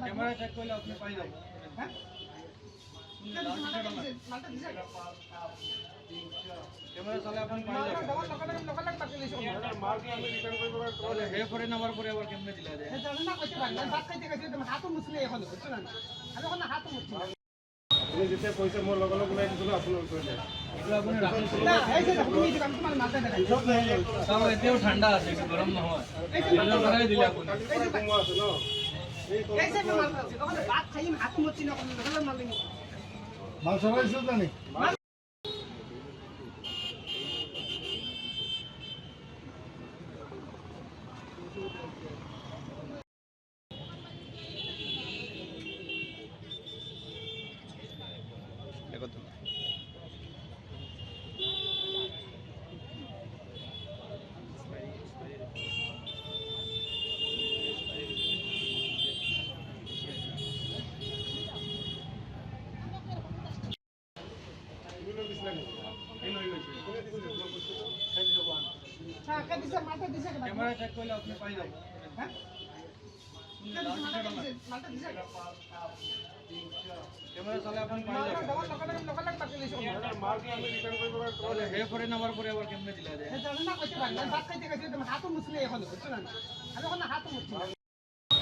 Camera check করলে আপনি পাই যাবেন। হ্যাঁ ক্যামেরা চালে আপনি পাই যাবেন। তাহলে হে করে নেওয়ার পরে আবার কেমনে দিলা যায়? আপনি যেতে পয়সা মোর লগে লগে নাই দিছিল আপনার কইলে এগুলো আপনি রাখুন। তাও এতেও ঠান্ডা আছে, একটু গরম না হয়। এগুলো করাই দিলে আপনি। ঘুমা আছে না মাংস পাইছো জানি ক্যামেরা চেক করলে আপনি পাই যাবেন। হ্যাঁ ক্যামেরা চালে আপনি পাই যাবেন। তাহলে হে করে নেওয়ার পরে আবার কেমনে দিলা যায়?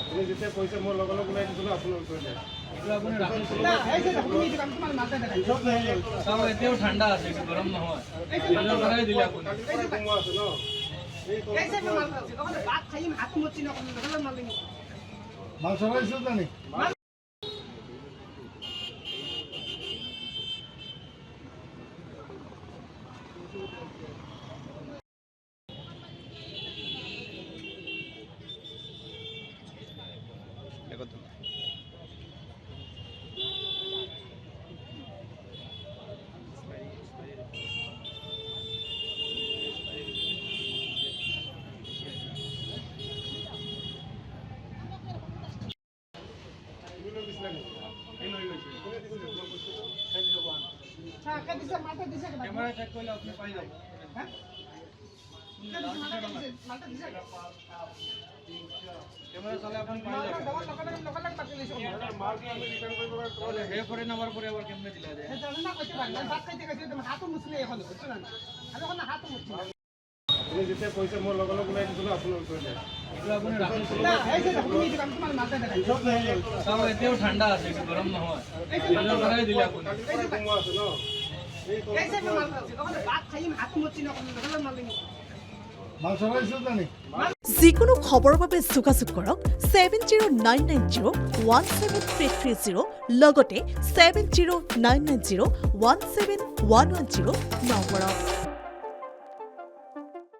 আপনি যেতে পয়সা মোর লগে লগে নাই দিছিল আপনার কইলে এগুলো আপনি রাখুন। তাও এতেও ঠান্ডা আছে, একটু গরম না হয়। এগুলো করাই দিলে আপনি। ঘুমা আছে না মাংস পাইছো জানি ক্যামেরা চেক করলে আপনি পাই যাবেন। হ্যাঁ ক্যামেরা চালে আপনি পাই যাবেন। তাহলে হে করে নেওয়ার পরে আবার কেমনে দিলা যায়? আপনি যেতে পয়সা মোর লগে লগে নাই দিছিল আপনার কইলে এগুলো আপনি রাখুন। তাও এতেও ঠান্ডা আছে, একটু গরম না হয়। এগুলো করাই দিলে আপনি। ঘুমা আছে না মাংস পাইছো জানি যিকোনো খবৰৰ বাবে যোগাযোগ কৰক 7099017330 লগতে 7099017110 নম্বৰত।